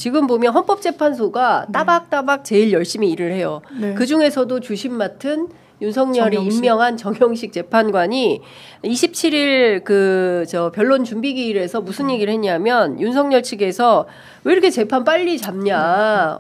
지금 보면 헌법재판소가 따박따박 제일 열심히 일을 해요. 네. 그중에서도 주심 맡은 윤석열이 임명한 정영식 재판관이 27일 변론 준비기일에서 무슨 얘기를 했냐면 윤석열 측에서 왜 이렇게 재판 빨리 잡냐,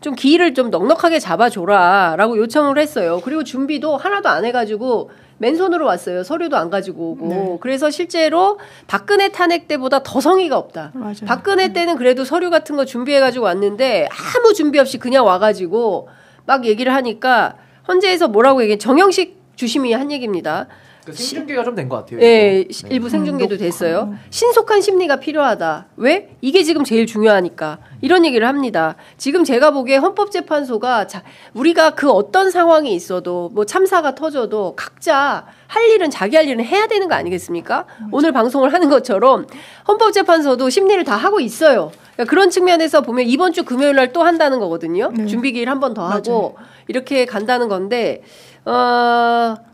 좀 기일을 좀 넉넉하게 잡아줘라라고 요청을 했어요. 그리고 준비도 하나도 안 해가지고 맨손으로 왔어요. 서류도 안 가지고 오고. 네. 그래서 실제로 박근혜 탄핵 때보다 더 성의가 없다. 맞아요. 박근혜 때는 그래도 서류 같은 거 준비해가지고 왔는데 아무 준비 없이 그냥 와가지고 막 얘기를 하니까 헌재에서 뭐라고 얘기해? 정영식 주심이 한 얘기입니다. 생중계가 좀 된 것 같아요. 네, 일부 생중계도 됐어요. 신속한 심리가 필요하다. 왜? 이게 지금 제일 중요하니까. 이런 얘기를 합니다. 지금 제가 보기에 헌법재판소가 우리가 그 어떤 상황이 있어도 뭐 참사가 터져도 각자 할 일은 자기 할 일은 해야 되는 거 아니겠습니까? 오늘 방송을 하는 것처럼 헌법재판소도 심리를 다 하고 있어요. 그러니까 그런 측면에서 보면 이번 주 금요일 날 또 한다는 거거든요. 네. 준비기일 한 번 더 하고 이렇게 간다는 건데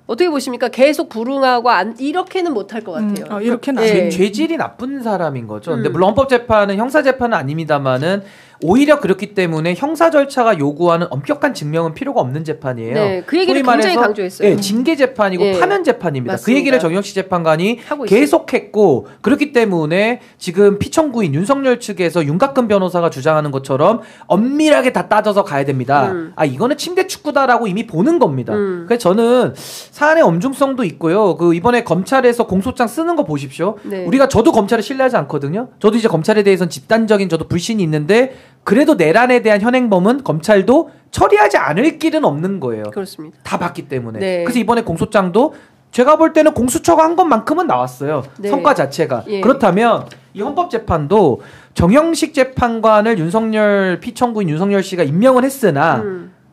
어떻게 보십니까? 계속 불응하고 이렇게는 못할 것 같아요. 이렇게는 네. 죄질이 나쁜 사람인 거죠. 근데 물론 헌법재판은 형사재판은 아닙니다만은 오히려 그렇기 때문에 형사 절차가 요구하는 엄격한 증명은 필요가 없는 재판이에요. 네, 그 얘기를 굉장히 강조했어요. 네, 징계 재판이고 네, 파면 재판입니다. 맞습니다. 그 얘기를 정영식 재판관이 계속했고 그렇기 때문에 지금 피청구인 윤석열 측에서 윤곽근 변호사가 주장하는 것처럼 엄밀하게 다 따져서 가야 됩니다. 이거는 침대 축구다라고 이미 보는 겁니다. 그래서 저는 사안의 엄중성도 있고요. 이번에 검찰에서 공소장 쓰는 거 보십시오. 네. 저도 검찰을 신뢰하지 않거든요. 저도 이제 검찰에 대해서는 집단적인 저도 불신이 있는데 그래도 내란에 대한 현행범은 검찰도 처리하지 않을 길은 없는 거예요. 그렇습니다. 다 봤기 때문에. 네. 그래서 이번에 공소장도 제가 볼 때는 공수처가 한 것만큼은 나왔어요. 네. 성과 자체가. 예. 그렇다면 이 헌법재판도 정영식 재판관을 피청구인 윤석열 씨가 임명을 했으나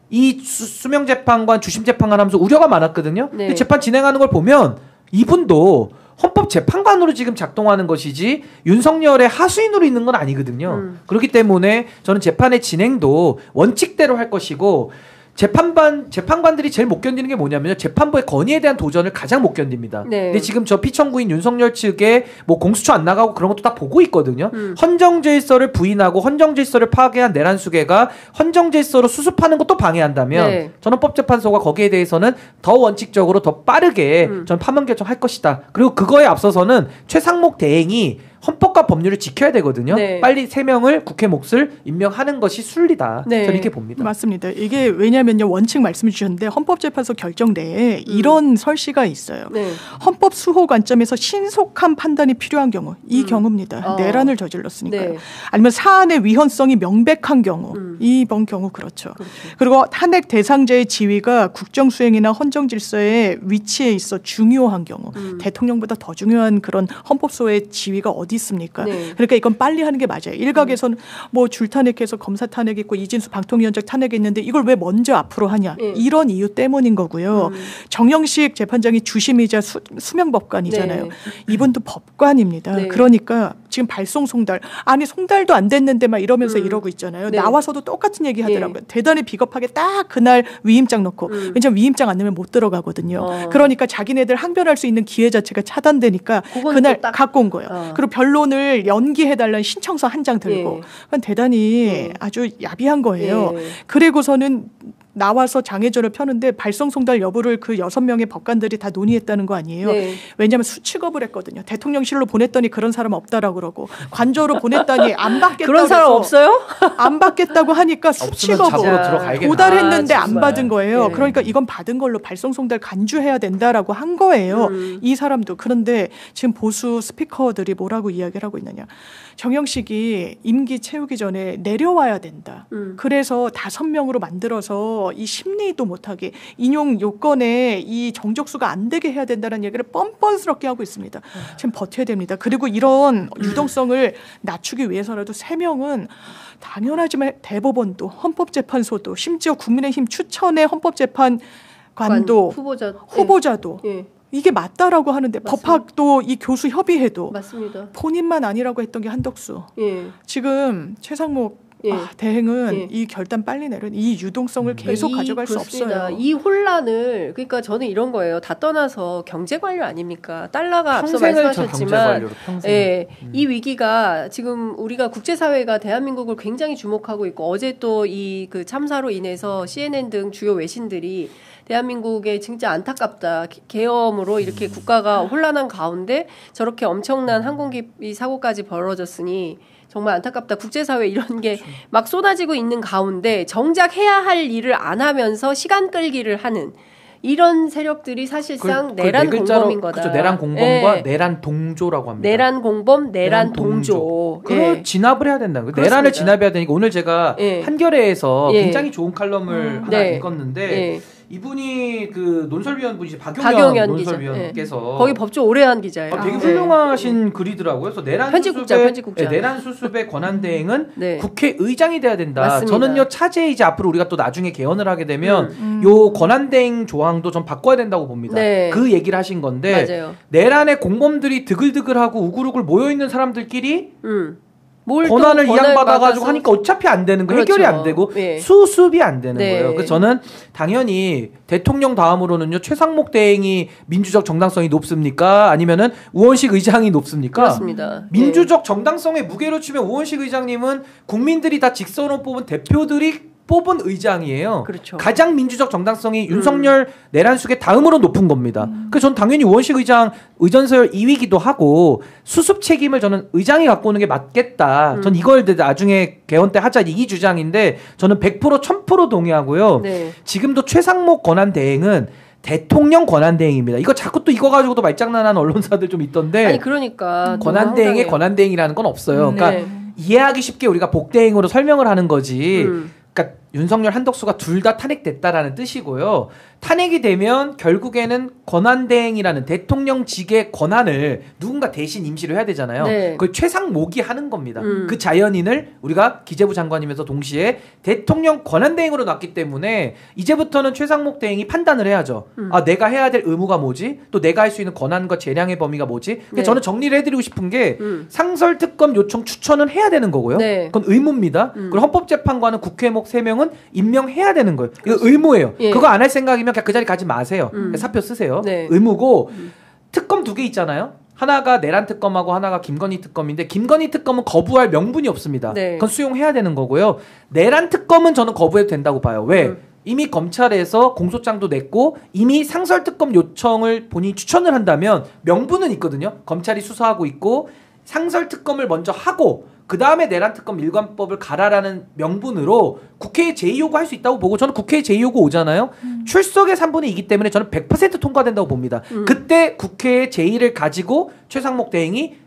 이 수명재판관, 주심재판관 하면서 우려가 많았거든요. 네. 근데 재판 진행하는 걸 보면 이분도 헌법재판관으로 지금 작동하는 것이지 윤석열의 하수인으로 있는 건 아니거든요. 그렇기 때문에 저는 재판의 진행도 원칙대로 할 것이고 재판관들이 제일 못 견디는 게 뭐냐면요. 재판부의 건의에 대한 도전을 가장 못 견딥니다. 네. 근데 지금 저 피청구인 윤석열 측에 뭐 공수처 안 나가고 그런 것도 다 보고 있거든요. 헌정질서를 부인하고 헌정질서를 파괴한 내란 수괴가 헌정질서로 수습하는 것도 방해한다면 네. 저는 헌법재판소가 거기에 대해서는 더 원칙적으로 더 빠르게 전 파면 결정할 것이다. 그리고 그거에 앞서서는 최상목 대행이 헌법과 법률을 지켜야 되거든요. 네. 빨리 3명을 국회 몫을 임명하는 것이 순리다. 네. 저는 이렇게 봅니다. 맞습니다. 이게 왜냐면요. 원칙 말씀해 주셨는데 헌법재판소 결정 내에 이런 설시가 있어요. 네. 헌법 수호 관점에서 신속한 판단이 필요한 경우. 이 경우입니다. 내란을 저질렀으니까요. 네. 아니면 사안의 위헌성이 명백한 경우. 이번 경우 그렇죠. 그리고 탄핵 대상자의 지위가 국정수행이나 헌정질서의 위치에 있어 중요한 경우. 대통령보다 더 중요한 그런 헌법소의 지위가 어디 있습니까? 네. 그러니까 이건 빨리 하는 게 맞아요. 일각에서는 뭐 줄탄핵해서 검사 탄핵 있고 이진수 방통위원장 탄핵이 있는데 이걸 왜 먼저 앞으로 하냐. 네. 이런 이유 때문인 거고요. 정영식 재판장이 주심이자 수명법관이잖아요. 네. 이분도 법관입니다. 네. 그러니까 지금 발송 송달. 아니 송달도 안 됐는데 막 이러면서 이러고 있잖아요. 네. 나와서도 똑같은 얘기 하더라고요. 네. 대단히 비겁하게 딱 그날 위임장 넣고. 왜냐하면 위임장 안 넣으면 못 들어가거든요. 그러니까 자기네들 항변할 수 있는 기회 자체가 차단되니까 그날 갖고 온 거예요. 그리고 변론을 연기해달라는 신청서 한 장 들고. 그건 대단히 아주 야비한 거예요. 그리고서는 나와서 장애전을 펴는데 발송송달 여부를 그 6명의 법관들이 다 논의했다는 거 아니에요. 네. 왜냐하면 수취급을 했거든요. 대통령실로 보냈더니 그런 사람 없다라고 그러고 관저로 보냈더니 안 받겠다고 그런 사람 없어요? 안 받겠다고 하니까 수취급을 도달했는데 안 받은 거예요. 네. 그러니까 이건 받은 걸로 발송송달 간주해야 된다라고 한 거예요. 이 사람도. 그런데 지금 보수 스피커들이 뭐라고 이야기를 하고 있느냐. 정영식이 임기 채우기 전에 내려와야 된다. 그래서 5명으로 만들어서 이 심리도 못하게 인용 요건에 이 정족수가 안 되게 해야 된다는 얘기를 뻔뻔스럽게 하고 있습니다. 지금 버텨야 됩니다. 그리고 이런 유동성을 낮추기 위해서라도 3명은 당연하지만 대법원도 헌법재판소도 심지어 국민의힘 추천의 헌법재판관도 후보자도 예. 이게 맞다라고 하는데 맞습니다. 법학도 이 교수 협의회도 맞습니다. 본인만 아니라고 했던 게 한덕수. 예. 지금 최상목 대행은 이 결단 빨리 내려 이 유동성을 계속 가져갈 수 없어요. 이 혼란을 그러니까 저는 이런 거예요. 다 떠나서 경제 관료 아닙니까? 달러가 앞서 말씀하셨지만 이 위기가 지금 우리가 국제사회가 대한민국을 굉장히 주목하고 있고 어제 또 이 그 참사로 인해서 CNN 등 주요 외신들이 대한민국의 진짜 안타깝다. 계엄으로 이렇게 국가가 혼란한 가운데 저렇게 엄청난 항공기 사고까지 벌어졌으니 정말 안타깝다. 국제사회 이런 게 막 쏟아지고 있는 가운데 정작 해야 할 일을 안 하면서 시간 끌기를 하는 이런 세력들이 사실상 내란 공범인 거다. 그렇죠. 내란 공범과 내란 동조라고 합니다. 내란 공범, 내란 동조. 그걸 진압을 해야 된다는 거예요. 내란을 진압해야 되니까 오늘 제가 한겨레에서 굉장히 좋은 칼럼을 하나 읽었는데 이분이 그 논설위원분이시 박용현 논설위원께서 거기 법조 오래 한 기자예요. 되게 훌륭하신 글이더라고요. 그래서 편집국장. 내란 수습의 권한 대행은 국회의장이 돼야 된다. 맞습니다. 저는요 차제에 이제 앞으로 우리가 또 나중에 개헌을 하게 되면 요 권한 대행 조항도 좀 바꿔야 된다고 봅니다. 그 얘기를 하신 건데 맞아요. 내란의 공범들이 드글드글하고 우글우글 모여 있는 사람들끼리 권한을 이양받아가지고 하니까 어차피 안 되는 거 해결이 안 되고 수습이 안 되는 거예요. 그래서 저는 당연히 대통령 다음으로는요 최상목 대행이 민주적 정당성이 높습니까? 아니면은 우원식 의장이 높습니까? 그렇습니다. 민주적 정당성의 무게로 치면 우원식 의장님은 국민들이 다 직선으로 뽑은 대표들이 뽑은 의장이에요. 그렇죠. 가장 민주적 정당성이 윤석열 내란숙의 다음으로 높은 겁니다. 그래서 저는 당연히 우원식 의장 의전서열 2위기도 하고 수습 책임을 저는 의장이 갖고 오는 게 맞겠다. 전 이걸 나중에 개헌 때 하자 이 주장인데 저는 100% 1000% 동의하고요. 지금도 최상목 권한 대행은 대통령 권한 대행입니다. 이거 자꾸 또 이거 가지고도 말장난하는 언론사들 좀 있던데. 아니 그러니까 권한 대행에 권한 대행이라는 건 없어요. 그러니까 이해하기 쉽게 우리가 복대행으로 설명을 하는 거지. 그러니까 윤석열 한덕수가 둘 다 탄핵됐다라는 뜻이고요. 탄핵이 되면 결국에는 권한대행이라는 대통령직의 권한을 누군가 대신 임시를 해야 되잖아요. 그걸 최상목이 하는 겁니다. 그 자연인을 우리가 기재부 장관이면서 동시에 대통령 권한대행으로 놨기 때문에 이제부터는 최상목 대행이 판단을 해야죠. 아, 내가 해야 될 의무가 뭐지? 또 내가 할 수 있는 권한과 재량의 범위가 뭐지? 저는 정리를 해드리고 싶은 게 상설특검 요청 추천은 해야 되는 거고요. 그건 의무입니다. 그리고 헌법재판관은 국회목 3명은 임명해야 되는 거예요. 이거 의무예요. 그거 안 할 생각이면 그냥 그 자리 가지 마세요. 사표 쓰세요. 의무고 특검 2개 있잖아요. 하나가 내란 특검하고 하나가 김건희 특검인데 김건희 특검은 거부할 명분이 없습니다. 그건 수용해야 되는 거고요. 내란 특검은 저는 거부해도 된다고 봐요. 왜? 이미 검찰에서 공소장도 냈고 이미 상설특검 요청을 본인이 추천을 한다면 명분은 있거든요. 검찰이 수사하고 있고 상설특검을 먼저 하고 그 다음에 내란특검 일관법을 가라라는 명분으로 국회에 제2요구 할 수 있다고 보고 저는 국회에 제2요구 오잖아요. 출석의 3분의 2이기 때문에 저는 100% 통과된다고 봅니다. 그때 국회의 제2를 가지고 최상목 대행이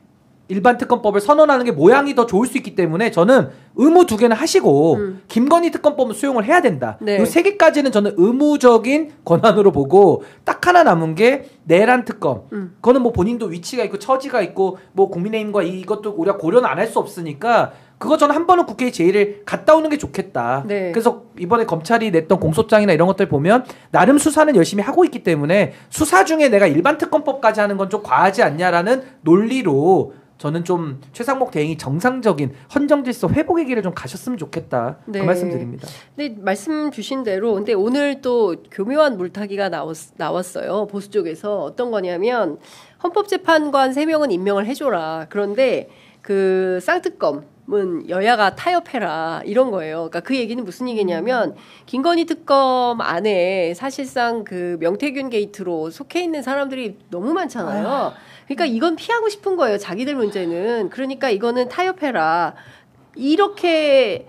일반 특검법을 선언하는 게 모양이 더 좋을 수 있기 때문에 저는 의무 2개는 하시고 김건희 특검법은 수용을 해야 된다. 이 3개까지는 저는 의무적인 권한으로 보고 딱 하나 남은 게 내란 특검. 그거는 뭐 본인도 위치가 있고 처지가 있고 뭐 국민의힘과 이것도 우리가 고려는 안 할 수 없으니까 그거 저는 한 번은 국회에 제의를 갔다 오는 게 좋겠다. 그래서 이번에 검찰이 냈던 공소장이나 이런 것들 보면 나름 수사는 열심히 하고 있기 때문에 수사 중에 내가 일반 특검법까지 하는 건 좀 과하지 않냐라는 논리로 저는 좀 최상목 대행이 정상적인 헌정질서 회복의 길을 좀 가셨으면 좋겠다. 그 말씀 드립니다. 근데 말씀 주신 대로 근데 오늘 또 교묘한 물타기가 나왔어요. 보수 쪽에서 어떤 거냐면 헌법재판관 3명은 임명을 해줘라. 그런데 그 쌍특검은 여야가 타협해라 이런 거예요. 그러니까 그 얘기는 무슨 얘기냐면 김건희 특검 안에 사실상 그 명태균 게이트로 속해 있는 사람들이 너무 많잖아요. 그러니까 이건 피하고 싶은 거예요. 자기들 문제는. 그러니까 이거는 타협해라. 이렇게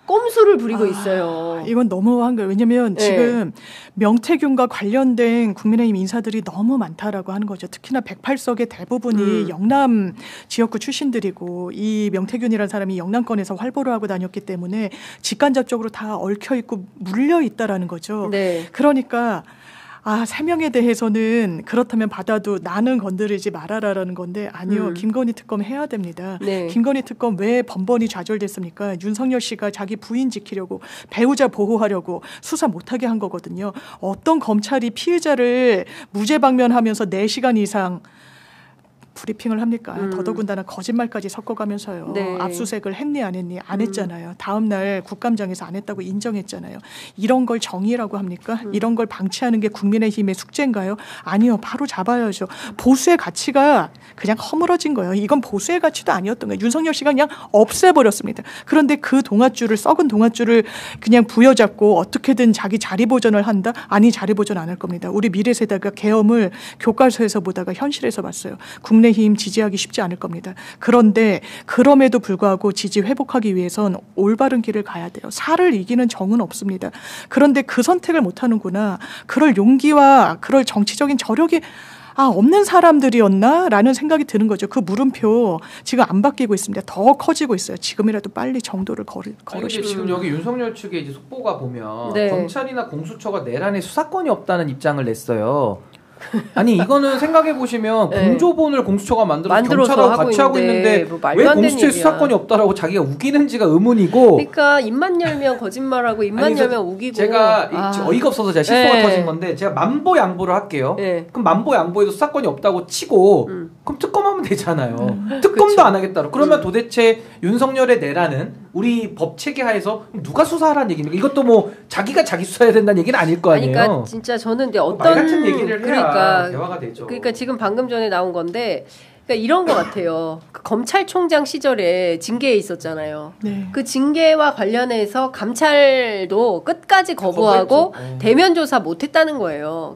꼼수를 부리고 있어요. 이건 너무한 거예요. 왜냐하면 지금 명태균과 관련된 국민의힘 인사들이 너무 많다라고 하는 거죠. 특히나 108석의 대부분이 영남 지역구 출신들이고 이 명태균이라는 사람이 영남권에서 활보를 하고 다녔기 때문에 직간접적으로 다 얽혀있고 물려있다라는 거죠. 그러니까 3명에 대해서는 그렇다면 받아도 나는 건드리지 말아라라는 건데 아니요. 김건희 특검 해야 됩니다. 김건희 특검 왜 번번이 좌절됐습니까? 윤석열 씨가 자기 부인 지키려고 배우자 보호하려고 수사 못하게 한 거거든요. 어떤 검찰이 피해자를 무죄 방면하면서 4시간 이상 브리핑을 합니까? 더더군다나 거짓말까지 섞어가면서요. 네. 압수수색을 했니 안 했니? 안 했잖아요. 다음 날 국감장에서 안 했다고 인정했잖아요. 이런 걸 정의라고 합니까? 이런 걸 방치하는 게 국민의힘의 숙제인가요? 아니요. 바로 잡아야죠. 보수의 가치가 그냥 허물어진 거예요. 이건 보수의 가치도 아니었던 거예요. 윤석열 씨가 그냥 없애버렸습니다. 그런데 그 동아줄을 썩은 동아줄을 그냥 부여잡고 어떻게든 자기 자리 보전을 한다? 아니 자리 보전 안 할 겁니다. 우리 미래세대가 계엄을 교과서에서 보다가 현실에서 봤어요. 국민의힘 지지하기 쉽지 않을 겁니다. 그런데 그럼에도 불구하고 지지 회복하기 위해선 올바른 길을 가야 돼요. 살을 이기는 정은 없습니다. 그런데 그 선택을 못하는구나. 그럴 용기와 그럴 정치적인 저력이 없는 사람들이었나? 라는 생각이 드는 거죠. 그 물음표 지금 안 바뀌고 있습니다. 더 커지고 있어요. 지금이라도 빨리 정도를 걸으십시오. 지금 여기 윤석열 측의 이제 속보가 보면 네. 검찰이나 공수처가 내란에 수사권이 없다는 입장을 냈어요. 아니 이거는 생각해 보시면 네. 공조본을 공수처가 만들어서 만들어서 경찰하고 같이 하고 있는데 뭐 말도 왜 안 되는 공수처에 얘기야. 수사권이 없다라고 자기가 우기는지가 의문이고. 그러니까 입만 열면 거짓말하고 입만 아니, 열면 우기고. 제가 어이가 없어서 제가 실수가 네. 터진 건데 제가 만보양보를 할게요. 네. 그럼 만보양보에도 수사권이 없다고 치고 그럼 특검하면 되잖아요. 특검도 그쵸. 안 하겠다고. 그러면 도대체 윤석열의 내란은 우리 법 체계 하에서 누가 수사하라는 얘기입니까? 이것도 뭐 자기가 자기 수사해야 된다는 얘기는 아닐 거 아니에요. 그러니까 진짜 저는 근데 어떤 말 같은 얘기를 해야 그러니까 대화가 되죠. 그러니까 지금 방금 전에 나온 건데 그러니까 이런 것 같아요. 그 검찰총장 시절에 징계에 있었잖아요. 네. 그 징계와 관련해서 감찰도 끝까지 거부하고 거부했죠. 대면 조사 못했다는 거예요.